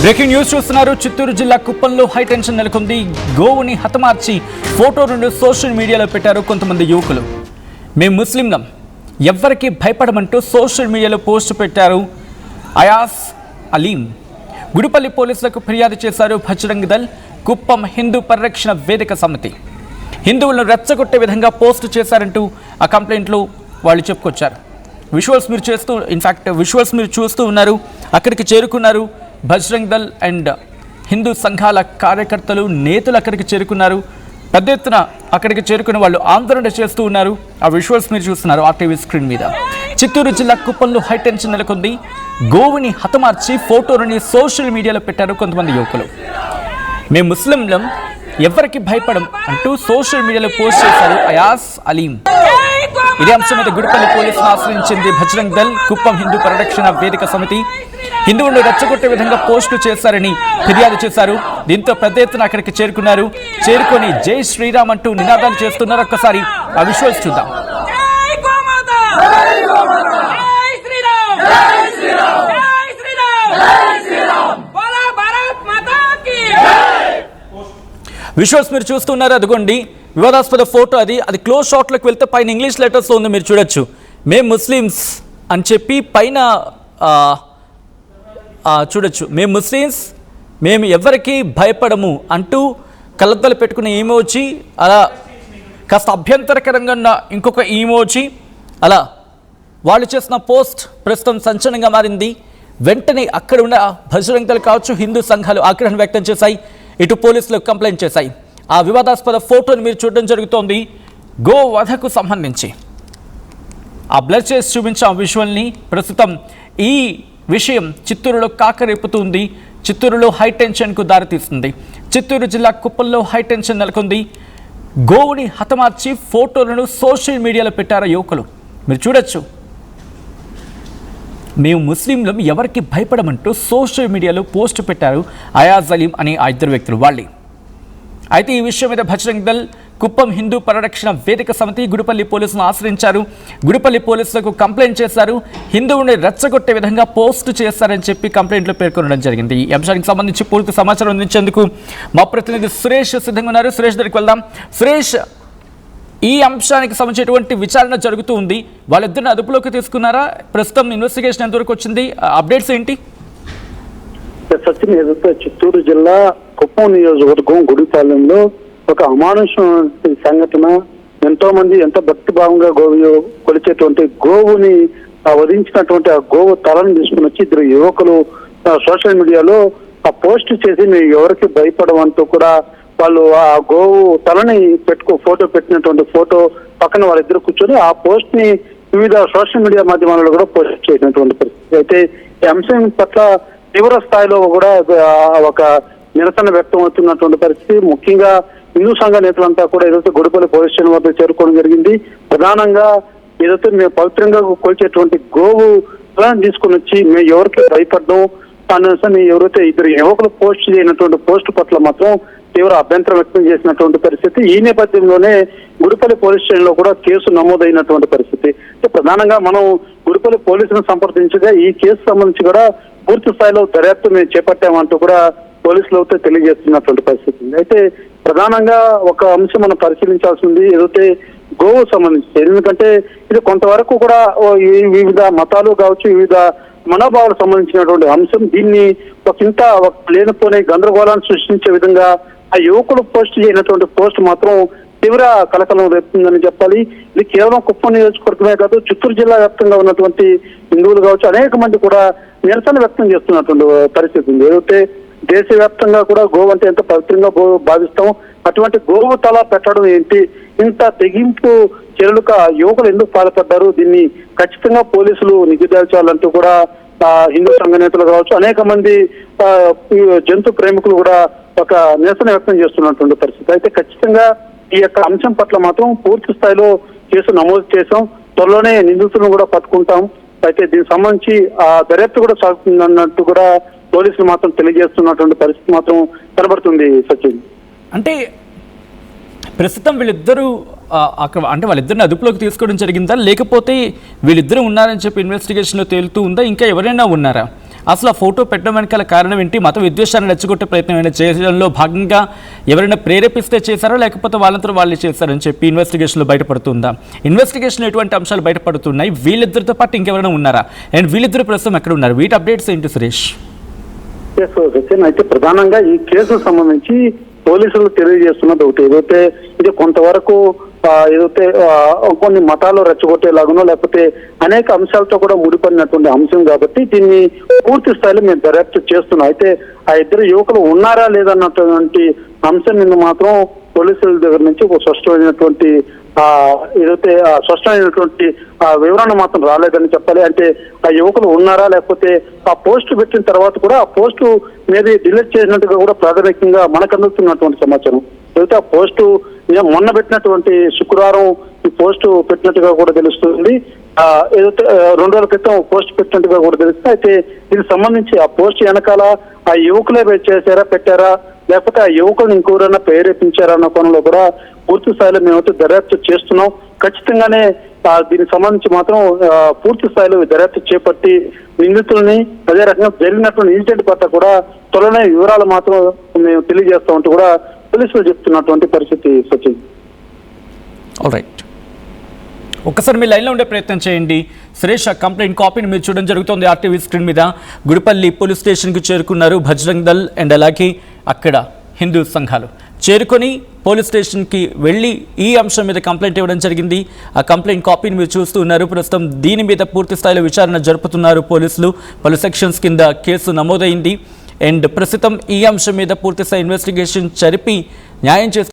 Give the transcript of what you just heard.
Breaking news చూస్తున్నారు. చిత్తూరు జిల్లా కుప్పంలో హై టెన్షన్ నెలకొంది. గోవుని హతమార్చి ఫోటోలను సోషల్ మీడియాలో పెట్టారు కొంతమంది యువకులు. మేము ముస్లింలం, ఎవ్వరికి భయపడమంటూ సోషల్ మీడియాలో పోస్ట్ పెట్టారు అయాస్ అలీం. గుడిపల్లి పోలీసులకు ఫిర్యాదు చేశారు బజరంగ్ దళ్, కుప్పం హిందూ పరిరక్షణ వేదిక సమితి. హిందువులను రెచ్చగొట్టే విధంగా పోస్ట్ చేశారంటూ ఆ కంప్లైంట్లో వాళ్ళు చెప్పుకొచ్చారు. విజువల్స్ మీరు చూస్తూ ఉన్నారు. అక్కడికి చేరుకున్నారు బజరంగ్ దళ్ అండ్ హిందూ సంఘాల కార్యకర్తలు, నేతలు అక్కడికి చేరుకున్నారు. పెద్ద ఎత్తున అక్కడికి చేరుకుని వాళ్ళు ఆందోళన చేస్తూ ఉన్నారు. ఆ విజువల్స్ మీరు చూస్తున్నారు ఆర్టీవీ స్క్రీన్ మీద. చిత్తూరు జిల్లా కుప్పంలో హై టెన్షన్ నెలకొంది. గోవుని హతమార్చి ఫోటోలని సోషల్ మీడియాలో పెట్టారు కొంతమంది యువకులు. మేము ముస్లింలం, ఎవరికి భయపడం అంటూ సోషల్ మీడియాలో పోస్ట్ చేశారు అయాస్ అలీం. ఇదే అంశం మీద గుడిపల్లి పోలీసులు ఆశ్రయించింది బజరంగ్ దళ్, కుప్పం హిందూ పరిరక్షణ వేదిక సమితి. హిందువులను రెచ్చగొట్టే విధంగా పోస్టులు చేశారని ఫిర్యాదు చేశారు. దీంతో పెద్ద ఎత్తున అక్కడికి చేరుకున్నారు. చేరుకొని జై శ్రీరామ్ అంటూ నినాదాలు చేస్తున్నారు. ఒక్కసారి ఆ విజువల్స్ చూద్దాం. విజువల్స్ మీరు చూస్తున్నారు. అదిగోండి వివాదాస్పద ఫోటో. అది క్లోజ్ షాట్లోకి వెళ్తే పైన ఇంగ్లీష్ లెటర్స్లో ఉంది, మీరు చూడొచ్చు. మేము ముస్లిమ్స్ అని చెప్పి పైన చూడొచ్చు. మేము ముస్లిమ్స్, మేము ఎవరికి భయపడము అంటూ కళ్ళద్దాలు పెట్టుకునే ఈమోజీ, అలా కాస్త అభ్యంతరకరంగా ఉన్న ఇంకొక ఈమోజీ, అలా వాళ్ళు చేసిన పోస్ట్ ప్రస్తుతం సంచలనంగా మారింది. వెంటనే అక్కడ ఉన్న బజరంగ్ దళ్ కావచ్చు, హిందూ సంఘాలు ఆగ్రహం వ్యక్తం చేశాయి. ఇటు పోలీసులకు కంప్లైంట్ చేశాయి. ఆ వివాదాస్పద ఫోటోని మీరు చూడడం జరుగుతోంది. గో వధకు సంబంధించి ఆ బ్లర్ చేసి చూపించాం విజువల్ని. ప్రస్తుతం ఈ విషయం చిత్తూరులో కాకరేపుతుంది. చిత్తూరులో హై టెన్షన్కు దారితీస్తుంది. చిత్తూరు జిల్లా కుప్పంలో హై టెన్షన్ నెలకొంది. గోవుని హతమార్చి ఫోటోలను సోషల్ మీడియాలో పెట్టారు యువకులు. మీరు చూడొచ్చు. మేము ముస్లింలం, ఎవరికి భయపడమంటూ సోషల్ మీడియాలో పోస్ట్ పెట్టారు అయాజ్ అలీం అనే ఆ ఇద్దరు వ్యక్తులు వాళ్ళే. అయితే ఈ విషయం మీద బజరంగ్ దళ్, కుప్పం హిందూ పరిరక్షణ వేదిక సమితి గుడిపల్లి పోలీసులను ఆశ్రయించారు. గుడిపల్లి పోలీసులకు కంప్లైంట్ చేశారు. హిందువుని రెచ్చగొట్టే విధంగా పోస్ట్ చేశారని చెప్పి కంప్లైంట్లో పేర్కొనడం జరిగింది. ఈ అంశానికి సంబంధించి పూర్తి సమాచారం అందించేందుకు మా ప్రతినిధి సురేష్ సిద్ధంగా ఉన్నారు. సురేష్ దగ్గరికి వెళ్దాం. సురేష్, ఈ అంశానికి సంబంధించినటువంటి విచారణ జరుగుతూ ఉంది. వాళ్ళిద్దరిని అదుపులోకి తీసుకున్నారా? ప్రస్తుతం ఇన్వెస్టిగేషన్ ఎంతవరకు వచ్చింది? అప్డేట్స్ ఏంటి? సచిన్, ఏదైతే చిత్తూరు జిల్లా కుప్పం నియోజకవర్గం గుడిపాలెంలో ఒక అమానుషమైన సంఘటన, ఎంతో మంది ఎంతో భక్తి భావంగా కొలిచేటువంటి గోవుని వధించినటువంటి ఆ గోవు తలను తీసుకుని వచ్చి ఇద్దరు యువకులు సోషల్ మీడియాలో ఆ పోస్ట్ చేసి మేము ఎవరికి భయపడమంటూ కూడా వాళ్ళు ఆ గోవు తలని ఫోటో పెట్టినటువంటి ఫోటో పక్కన వాళ్ళిద్దరు కూర్చొని ఆ పోస్ట్ ని వివిధ సోషల్ మీడియా మాధ్యమాలలో కూడా పోస్ట్ చేసినటువంటి పరిస్థితి. అయితే ఈ అంశం పట్ల తీవ్ర స్థాయిలో కూడా ఒక నిరసన వ్యక్తం అవుతున్నటువంటి పరిస్థితి. ముఖ్యంగా హిందూ సంఘ నేతలంతా కూడా ఏదైతే గుడిపల్లి పోలీస్ స్టేషన్ వద్ద చేరుకోవడం జరిగింది. ప్రధానంగా ఏదైతే మేము పవిత్రంగా కొలిచేటువంటి గోవు తీసుకుని వచ్చి మేము ఎవరికి భయపడ్డాం అనేసి ఎవరైతే ఇద్దరు యువకులు పోస్ట్ చేయనటువంటి పోస్ట్ పట్ల మాత్రం తీవ్ర అభ్యంతరం వ్యక్తం చేసినటువంటి పరిస్థితి. ఈ నేపథ్యంలోనే గుడిపల్లి పోలీస్ స్టేషన్ లో కూడా కేసు నమోదైనటువంటి పరిస్థితి. ప్రధానంగా మనం గుడిపల్లి పోలీసులను సంప్రదించగా ఈ కేసు సంబంధించి కూడా పూర్తి స్థాయిలో దర్యాప్తు మేము చేపట్టామంటూ కూడా పోలీసులతో తెలియజేస్తున్నటువంటి పరిస్థితి. అయితే ప్రధానంగా ఒక అంశం మనం పరిశీలించాల్సింది ఏదైతే గోవు సంబంధించి. ఎందుకంటే ఇది కొంతవరకు కూడా వివిధ మతాలు కావచ్చు, వివిధ మనోభావాలకు సంబంధించినటువంటి అంశం. దీన్ని ఇంత లేనిపోనే గందరగోళాన్ని సృష్టించే విధంగా ఆ యువకులు పోస్ట్ చేయనటువంటి పోస్ట్ మాత్రం తీవ్ర కలకలం రేపుతుందని చెప్పాలి. ఇది కేవలం కుప్పం నియోజకవర్గమే కాదు, చిత్తూరు జిల్లా వ్యాప్తంగా ఉన్నటువంటి హిందువులు కావచ్చు అనేక మంది కూడా నిరసన వ్యక్తం చేస్తున్నటువంటి పరిస్థితి ఉంది. ఏదైతే దేశవ్యాప్తంగా కూడా గోవు అంటే ఎంత పవిత్రంగా భావిస్తాం, అటువంటి గోవు తల పెట్టడం ఏంటి, ఇంత తెగింపు చర్యలకు యువకులు ఎందుకు పాల్పడ్డారు, దీన్ని ఖచ్చితంగా పోలీసులు నిగ్గుదేల్చాలంటూ కూడా హిందూ సంఘ నేతలు కావచ్చు అనేక మంది జంతు ప్రేమికులు కూడా ఒక నిరసన వ్యక్తం చేస్తున్నటువంటి పరిస్థితి. అయితే ఖచ్చితంగా ఈ యొక్క అంశం పట్ల మాత్రం పూర్తి స్థాయిలో కేసు నమోదు చేశాం. త్వరలోనే నిందితులను కూడా పట్టుకుంటాం. అయితే దీనికి సంబంధించి ఆ దర్యాప్తు కూడా సాగుతుందన్నట్టు కూడా పోలీసులు మాత్రం తెలియజేస్తున్నటువంటి పరిస్థితి మాత్రం కనబడుతుంది. సచిన్, అంటే ప్రస్తుతం వీళ్ళిద్దరూ అక్కడ అంటే వాళ్ళిద్దరిని అదుపులోకి తీసుకోవడం జరిగిందా, లేకపోతే వీళ్ళిద్దరూ ఉన్నారని చెప్పి ఇన్వెస్టిగేషన్లో తేలుతూ ఉందా, ఇంకా ఎవరైనా ఉన్నారా? అసలు ఆ ఫోటో పెట్టడం వెనకాల కారణం ఏంటి? మత విద్వేషాన్ని రెచ్చగొట్టే ప్రయత్నం ఏమైనా చేయడంలో భాగంగా ఎవరైనా ప్రేరేపిస్తే చేశారా, లేకపోతే వాళ్ళంతా వాళ్ళు చేశారని చెప్పి ఇన్వెస్టిగేషన్లో బయటపడుతుందా? ఇన్వెస్టిగేషన్ ఎటువంటి అంశాలు బయటపడుతున్నాయి? వీళ్ళిద్దరితో పాటు ఇంకెవరైనా ఉన్నారా? అండ్ వీళ్ళిద్దరు ప్రస్తుతం ఎక్కడ ఉన్నారు? వీటి అప్డేట్స్ ఏంటి సురేష్? సచిన్, అయితే ప్రధానంగా ఈ కేసుకు సంబంధించి పోలీసులు తెలియజేస్తున్నది ఒకటి, ఏదైతే ఇది కొంతవరకు ఏదైతే కొన్ని మతాలు రెచ్చగొట్టేలాగునో లేకపోతే అనేక అంశాలతో కూడా ముడిపడినటువంటి అంశం కాబట్టి దీన్ని పూర్తి స్థాయిలో మేము దర్యాప్తు చేస్తున్నాం. అయితే ఆ ఇద్దరు యువకులు ఉన్నారా లేదన్నటువంటి అంశం మీద మాత్రం పోలీసుల దగ్గర నుంచి ఒక స్పష్టమైనటువంటి ఏదైతే స్పష్టమైనటువంటి వివరణ మాత్రం రాలేదని చెప్పాలి. అంటే ఆ యువకులు ఉన్నారా, లేకపోతే ఆ పోస్ట్ పెట్టిన తర్వాత కూడా ఆ పోస్టు మీద డిలీట్ చేసినట్టుగా కూడా ప్రాథమికంగా మనకు అందుతున్నటువంటి సమాచారం. అయితే ఆ పోస్టు మొన్న పెట్టినటువంటి శుక్రవారం ఈ పోస్టు పెట్టినట్టుగా కూడా తెలుస్తుంది. ఏదైతే 2 రోజుల క్రితం పోస్ట్ పెట్టినట్టుగా కూడా తెలుస్తుంది. అయితే దీనికి సంబంధించి ఆ పోస్ట్ వెనకాల ఆ యువకులే చేశారా, పెట్టారా, లేకపోతే ఆ యువకులను ఇంకెవరైనా ప్రేరేపించారా అన్న కోణంలో కూడా పూర్తి స్థాయిలో మేమైతే దర్యాప్తు చేస్తున్నాం. ఖచ్చితంగానే దీనికి సంబంధించి మాత్రం పూర్తి స్థాయిలో దర్యాప్తు చేపట్టి నిందితుల్ని అదే రకంగా జరిగినటువంటి ఇన్సిడెంట్ పట్ల కూడా త్వరనే వివరాలు మాత్రం మేము తెలియజేస్తామంటూ కూడా పోలీసులు చెప్తున్నటువంటి పరిస్థితి సచిన్. ఆల్రైట్, ఒక్కసారి మీ లైన్లో ఉండే ప్రయత్నం చేయండి. సురేష్, ఆ కంప్లైంట్ కాపీని మీరు చూడడం జరుగుతుంది ఆర్టీవీ స్క్రీన్ మీద. గుడిపల్లి పోలీస్ స్టేషన్కి చేరుకున్నారు బజరంగ్ దళ్ అండ్ అలాగే అక్కడ హిందూ సంఘాలు చేరుకొని పోలీస్ స్టేషన్కి వెళ్ళి ఈ అంశం మీద కంప్లైంట్ ఇవ్వడం జరిగింది. ఆ కంప్లైంట్ కాపీని మీరు చూస్తూ ఉన్నారు. ప్రస్తుతం దీని మీద పూర్తి స్థాయిలో విచారణ జరుపుతున్నారు పోలీసులు. పలు సెక్షన్స్ కింద కేసు నమోదైంది అండ్ ప్రస్తుతం ఈ అంశం మీద పూర్తి స్థాయి ఇన్వెస్టిగేషన్ జరిపి న్యాయం చేస్తున్నారు.